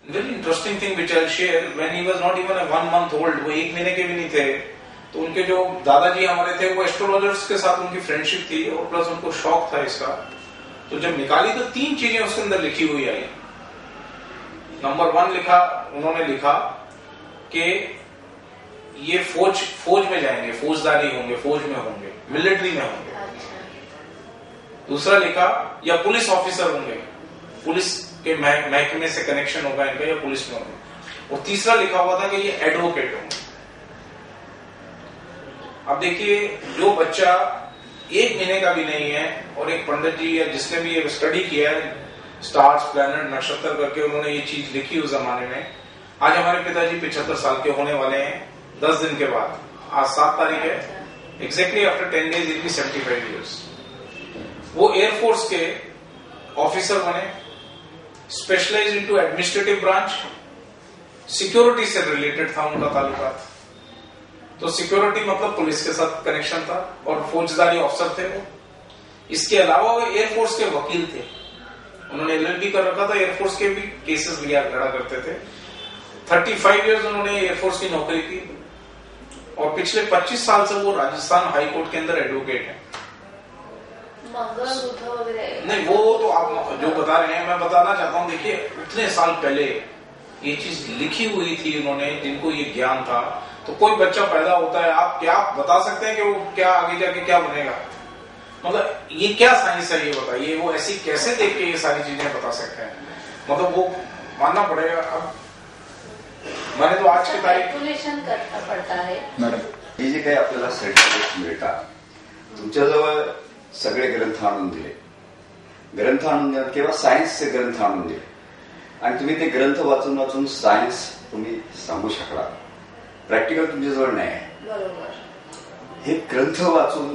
Very interesting thing which I share, when he was not even 1 month old, वो 1 महीने के भी नहीं थे, तो उनके जो दादाजी हमारे थे वो एस्ट्रोलॉजर्स के साथ उनकी फ्रेंडशिप थी और प्लस उनको शौक था इसका। तो जब निकाली तो 3 चीजें उसके अंदर लिखी हुई आई। नंबर 1 लिखा, उन्होंने लिखा कि ये फौज में जाएंगे, फौजदारी होंगे, फौज में होंगे, मिलिट्री में होंगे। दूसरा लिखा या पुलिस ऑफिसर होंगे, पुलिस के महकमे से कनेक्शन होगा इनका, या पुलिस में होंगे। और तीसरा लिखा हुआ था कि ये एडवोकेट होंगे। अब देखिए, जो बच्चा 1 महीने का भी नहीं है और एक पंडित जी या जिसने भी ये स्टडी किया है, स्टार्स, प्लैनेट, नक्षत्र करके उन्होंने ये चीज लिखी उस जमाने में। आज हमारे पिताजी 75 साल के होने वाले हैं 10 दिन के बाद, आज 7 तारीख है, exactly after 10 days it be 75 years। वो एयरफोर्स के ऑफिसर बने, specialize into administrative branch, security से रिलेटेड था उनका ताल्लुकात। तो सिक्योरिटी मतलब पुलिस के साथ कनेक्शन था और फौजदारी अफसर थे वो। इसके अलावा वो एयरफोर्स के वकील थे, उन्होंने LLB कर रखा था, एयरफोर्स के भी केसेस लिया लड़ा करते थे। 35 years उन्होंने एयरफोर्स की नौकरी की और पिछले 25 साल से वो राजस्थान हाई कोर्ट के अंदर एडवोकेट है। नहीं, वो तो आप जो बता रहे हैं, मैं बताना चाहता हूँ, देखिए उतने साल पहले ये चीज लिखी हुई थी उन्होंने, जिनको ये ज्ञान था। तो कोई बच्चा पैदा होता है, आप क्या बता सकते हैं कि वो क्या आगे जाके क्या बनेगा? मतलब ये क्या साइंस है, ये बताइए। वो ऐसी कैसे देख के ये सारी चीजें बता सकते हैं? मतलब वो मानना पड़ेगा। अब मैंने तो आज की तारीख कॅल्क्युलेशन करता पडता आहे मॅडम, हे जे काही आपल्याला सर्टिफिकेट मिळतात, तुमच्याजवळ सगळे ग्रंथ आणून दिले, ग्रंथ आणून दिले किंवा सायन्सचे ग्रंथ आणून दिले आणि तुम्ही ते ग्रंथ वाचून वाचून सायन्स तुम्ही सांगू शकला, प्रॅक्टिकल तुमच्याजवळ नाही आहे। हे ग्रंथ वाचून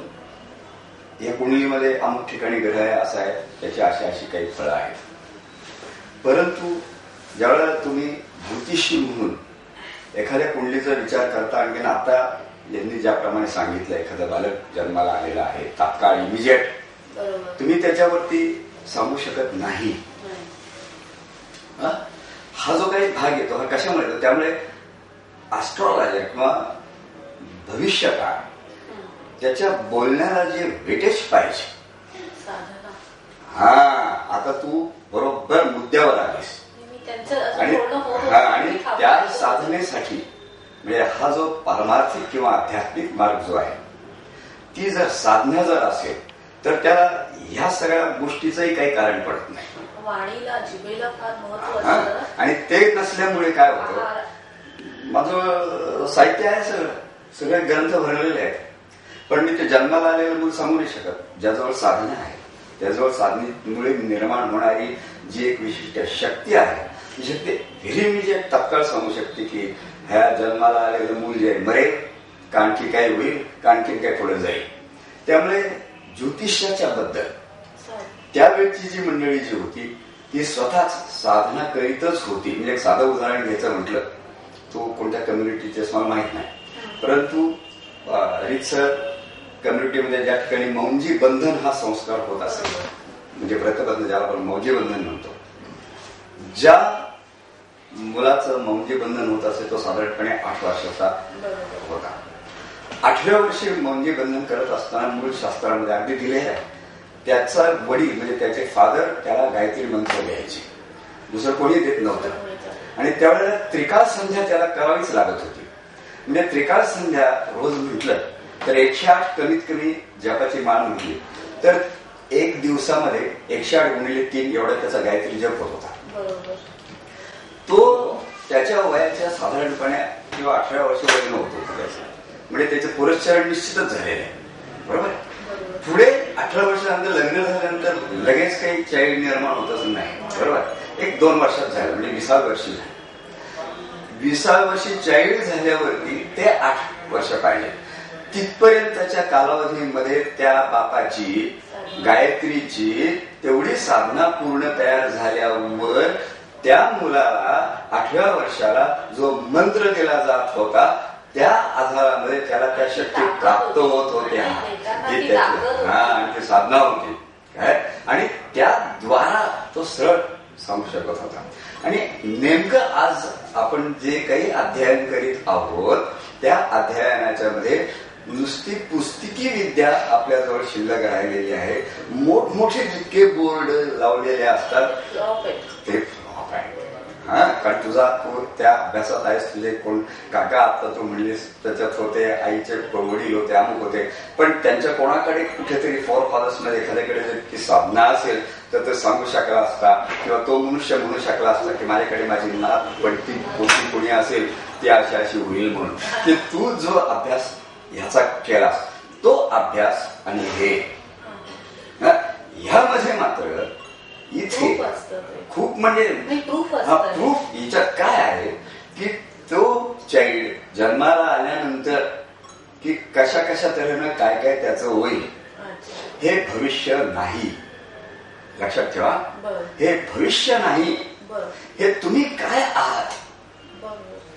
या कुंडलीमध्ये अमुक ठिकाणी ग्रह आहे, असं आहे, त्याची अशी अशी काही फळं आहेत, परंतु ज्यावेळेला तुम्ही ज्योतिषी म्हणून एखाद्या कुंडलीचा विचार करता आणि आता यांनी ज्याप्रमाणे सांगितलं, एखादा बालक जन्माला आलेला आहे तात्काळ इमिजिएट, तुम्ही त्याच्यावरती सांगू शकत नाही। हा जो काही भाग येतो हा कशामुळे येतो? त्यामुळे ऍस्ट्रॉलॉजर किंवा भविष्यकाळ त्याच्या बोलण्याला जे वेटेज पाहिजे, आता तू बरोबर मुद्द्यावर आलीस आणि त्या साधनेसाठी म्हणजे हा जो पारमार्थिक किंवा आध्यात्मिक मार्ग जो आहे, ती जर साधना जर असेल तर त्याला ह्या सगळ्या गोष्टीचंही काही कारण पडत नाही। वाणीला, जिभेला फार महत्त्व आणि ते नसल्यामुळे काय होतं, माझं साहित्य आहे, सगळे ग्रंथ भरलेले आहेत, पण मी ते जन्माला आलेलं मूल सांगू नाही शकत। ज्याजवळ साधना आहे, त्याजवळ साधनेमुळे निर्माण होणारी जी एक विशिष्ट शक्ती आहे, ती शक्ती व्हेरी इमिजिएट तात्काळ सांगू शकते की ह्या जन्माला आलेलं मूल जे मरेल का आणखी काय होईल का आणखी काय पुढे जाईल। त्यामुळे ज्योतिषाच्या बद्दल त्यावेळची जी मंडळी जी होती ती स्वतःच साधना करीतच होती। म्हणजे एक साधं उदाहरण घ्यायचं म्हटलं, तो कोणत्या कम्युनिटीचे मला माहित नाही, परंतु रितसर कम्युनिटीमध्ये ज्या ठिकाणी मौंजी बंधन हा संस्कार होत असेल, म्हणजे व्रतबंधन ज्याला आपण मौंजी बंधन म्हणतो, ज्या मुलाचं मौंजी बंधन होत असेल तो साधारणपणे 8 वर्षाचा होता। 8व्या वर्षी मौंजी बंधन करत असताना मूळ शास्त्रामध्ये अगदी दिले आहे, त्याचा वडील म्हणजे त्याचे फादर त्याला गायत्री मंत्र द्यायचे, दुसरं कोणी देत नव्हतं। आणि त्यावेळेला त्रिकाळ संध्या त्याला करावीच लागत होती। म्हणजे त्रिकाळ संध्या रोज म्हटलं तर 108 कमीत कमी जपाची माळ म्हटली तर 1 दिवसामध्ये 108×3 एवढा त्याचा गायत्री जप होत होता। तो त्याच्या वयाच्या साधारणपणे किंवा 18व्या वर्षी वय नव्हतं त्याचं, म्हणजे त्याचे पुरस्चरण निश्चितच झालेले आहे, बरोबर। पुढे 18 वर्षानंतर लग्न झाल्यानंतर लगेच काही चाइल्ड निर्माण होत असं नाही, बरोबर। 1-2 वर्षात झालं, म्हणजे 20व्या वर्षी झालं। 20व्या वर्षी चाइल्ड झाल्यावरती ते 8 वर्ष पाहिजे, तिथपर्यंतच्या कालावधीमध्ये त्या बापाची गायत्रीची तेवढी साधना पूर्ण तयार झाल्यावर त्या मुलाला 8व्या वर्षाला जो मंत्र दिला जात होता त्या आधारामध्ये त्याला त्या शक्ती प्राप्त होत होत्या, आणि ती साधना होती काय, आणि त्याद्वारा तो सरळ सांगू शकत होता। आणि नेमकं आज आपण जे काही अध्ययन करीत आहोत त्या अध्ययनाच्या मध्ये नुसती पुस्तिकी विद्या आपल्याजवळ शिल्लक राहिलेली आहे. मोठमोठे जितके बोर्ड लावलेले असतात ते फ्लॉप आहे. कारण तू त्या अभ्यासात आहेस, तुझे कोण काका आता तू म्हणलीस त्याच्यात होते, आईचे वडील होते, अमुक होते, पण त्यांच्या कोणाकडे कुठेतरी फोर फादर्स मध्ये एखाद्याकडे जर ती साधना असेल तर ते सांगू शकला असता, किंवा तो मनुष्य म्हणू शकला असता की माझ्याकडे माझी नात पडती पोटी कोणी असेल ती अशी अशी होईल म्हणून. की तू जो अभ्यास ह्याचा केलास तो अभ्यास आणि हे ह्यामध्ये मात्र इथे खूप म्हणजे प्रूफ याच्यात काय आहे की तो चाइल्ड जन्माला आल्यानंतर की कशा कशा तऱ्हेनं काय काय त्याचं होईल हे भविष्य नाही. लक्षात ठेवा, हे भविष्य नाही, हे तुम्ही काय आहात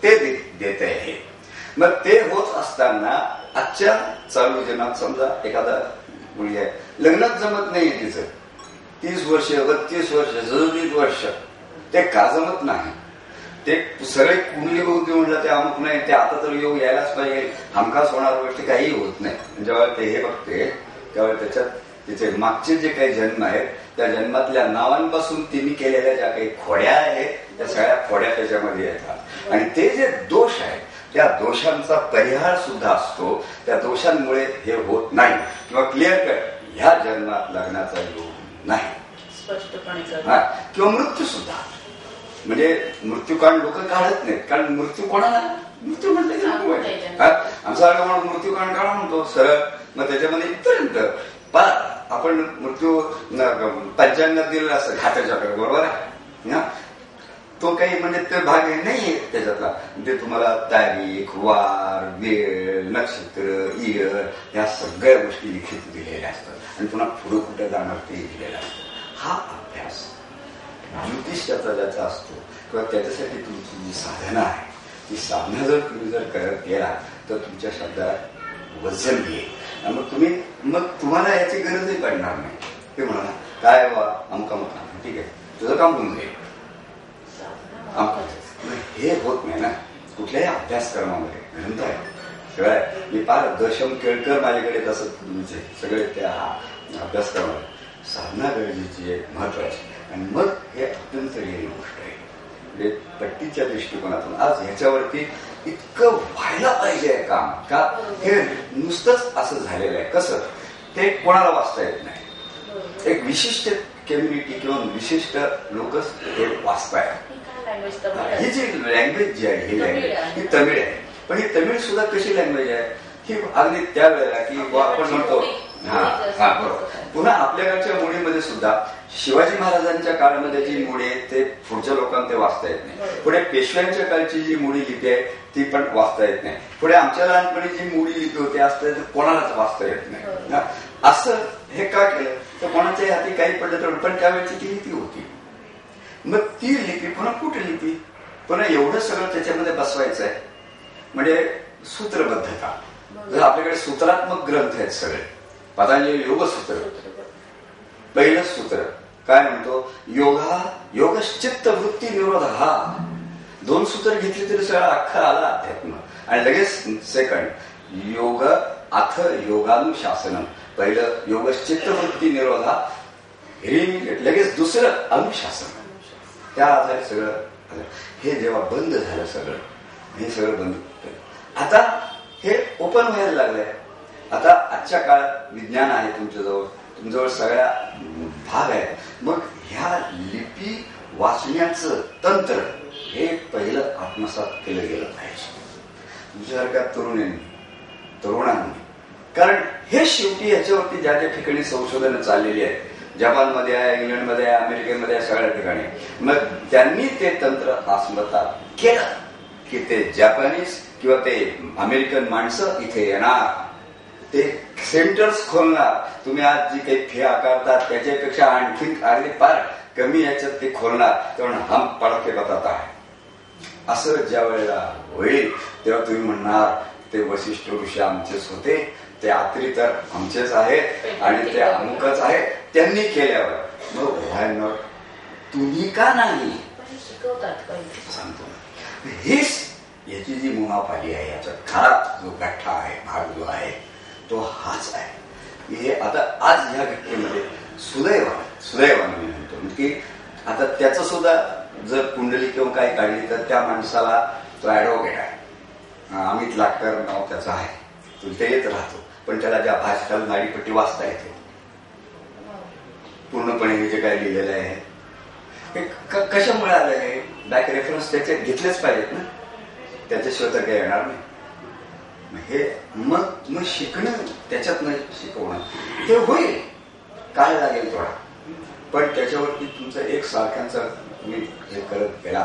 ते देत आहे. मग ते होत असताना आजच्या चालू जीवनात समजा एखादा मुलगी आहे, लग्नात जमत नाही तिचं, 30 वर्ष 32 वर्ष 30 वर्ष, ते का जमत नाही? ते सगळे कुंडली बघून म्हणलं ते अमुक नाही, ते आता तर योग यायलाच पाहिजे, हमखास होणार गोष्टी काही होत नाही. जेव्हा ते हे बघते तेव्हा त्याच्यात तिचे मागचे जे काही जन्म आहेत त्या जन्मातल्या नावांपासून तिने केलेल्या ज्या काही खोड्या आहेत त्या सगळ्या खोड्या त्याच्यामध्ये येतात. आणि ते जे दोष आहेत त्या दोषांचा परिहार सुद्धा असतो. त्या दोषांमुळे हे होत नाही, किंवा क्लिअर कट ह्या जन्मात लग्नाचा योग नाही स्पष्टपणे किंवा मृत्यू सुद्धा. म्हणजे मृत्यूकांड लोक काढत नाहीत, कारण मृत्यू कोणाला मृत्यू म्हटलं आमचा म्हणून मृत्यूकांड काढा म्हणतो सरळ. मग त्याच्यामध्ये इथपर्यंत आपण मृत्यू पंचांगात दिलेला असतं घाटाच्याकडे, बरोबर आहे, तो काही म्हणजे ते भाग नाहीये त्याच्यातला. म्हणजे तुम्हाला तारीख, वार, वेळ, नक्षत्र, इयर या सगळ्या गोष्टी लिखित दिलेल्या असतात आणि पुन्हा पुढे कुठे जाणार ते दिलेलं असतं. हा अभ्यास ज्योतिषाचा ज्याचा असतो किंवा त्याच्यासाठी तुमची जी साधना आहे ती साधना जर तुम्ही जर करत गेला तर तुमच्या शब्दात वजन येईल. मग तुम्हाला याची गरजही पडणार नाही. ते म्हणा काय वा अमुक अमुक ठीक आहे तुझं काम होऊन जाईल. हे होत नाही ना कुठल्याही अभ्यासक्रमामध्ये. ग्रंथ आहे शिवाय मी फार दशम केळकर माझ्याकडे तसं तुमचे सगळे त्या अभ्यासक्रमात साधना गरजेची आहे, महत्वाची. आणि मग हे अत्यंत गेली गोष्ट आहे. म्हणजे पट्टीच्या दृष्टिकोनातून आज ह्याच्यावरती इतकं व्हायला पाहिजे काम का हे नुसतंच असं झालेलं आहे. कसं ते कोणाला वाचता येत नाही. एक विशिष्ट कम्युनिटी किंवा विशिष्ट लोकच हे वाचताय. ही जी लँग्वेज जी आहे ही लँग्वेज ही तमिळ आहे. पण ही तमिळ सुद्धा कशी लँग्वेज आहे ही अगदी त्या वेळेला की आपण म्हणतो बरोबर. पुन्हा आपल्याकडच्या मुळीमध्ये सुद्धा शिवाजी महाराजांच्या काळामध्ये जी मुळी आहे ते पुढच्या लोकांना ते वाचता येत नाही. पुढे पेशव्यांच्या काळची जी मुळी लिपी आहे ती पण वाचता येत नाही. पुढे आमच्या लहानपणी जी मुळी लिपी होती असते ते कोणालाच वाचता येत नाही. असं हे का केलं तर कोणाच्याही हाती काही पडलं तर, पण त्यावेळेची ती लिपी होती. मग ती लिपी पुन्हा कुठे लिपी पुन्हा एवढं सगळं त्याच्यामध्ये बसवायचं आहे. म्हणजे सूत्रबद्धता. जर आपल्याकडे सूत्रात्मक ग्रंथ आहेत सगळे, पतंजली योगसूत्र पहिलं सूत्र काय म्हणतो, योगश्चित्त वृत्ती निरोध. हा 2 सूत्र घेतली तरी सगळं अख्खा आला अध्यात्म. आणि लगेच सेकंड योग अथ योगानुशासन. पहिलं योगश्चित्त वृत्ती निरोधा, लगेच दुसरं अनुशासन. त्या आधारे सगळं आलं. हे जेव्हा बंद झालं सगळं, हे सगळं बंद. आता हे ओपन व्हायला लागलंय. आता आजच्या काळात विज्ञान आहे तुमच्याजवळ सगळ्या भाग आहे. मग ह्या लिपी वाचण्याचं तंत्र हे पहिलं आत्मसात केलं गेलं पाहिजे तुमच्यासारख्या तरुणांनी. कारण हे शेवटी ह्याच्यावरती ज्या ज्या ठिकाणी संशोधनं चाललेली आहेत, जपानमध्ये आहे, इंग्लंडमध्ये आहे, अमेरिकेमध्ये आहे, सगळ्या ठिकाणी, मग त्यांनी ते तंत्र आत्मसात केलं की ते जपानीज किंवा ते अमेरिकन माणसं इथे येणार, ते सेंटर्स खोलणार. तुम्ही आज जी काही फी आकारतात त्याच्यापेक्षा आणखी अगदी फार कमी याच्यात ते खोलणार. तेव्हा हम पडके बताता आहे. असं ज्या वेळेला होईल तेव्हा तुम्ही म्हणणार ते वशिष्ठ ऋषी आमचेच होते, ते आत्री तर आमचेच आहेत आणि ते अमुकच आहे त्यांनी केल्यावर. मग व्हाय नॉट तुम्ही का नाही. शिकवतात काही. सांगतो हीच याची जी मुनाफाली आहे, याचा खरा जो गठ्ठा आहे, भाग जो आहे तो हाच आहे. हे आता आज ह्या घटनेमध्ये सुदैवानं मी म्हणतो की आता त्याचं सुद्धा जर कुंडली किंवा काही काढली तर त्या माणसाला तो ऍडव्होकेट आहे, अमित लाटकर नाव त्याचं आहे, तो इथे येत राहतो, पण त्याला ज्या भाषेला नाडीपट्टी वाचता येते पूर्णपणे. हे जे काय लिहिलेलं आहे हे कशामुळे आलं आहे, बॅक रेफरन्स त्याच्यात घेतलेच पाहिजेत ना, त्याच्याशिवाय तर काही येणार नाही. हे मग शिकणं, त्याच्यातनं शिकवणं हे होईल, काय लागेल थोडा, पण त्याच्यावरती तुमचं एक सारख्यांचा तुम्ही हे करत गेला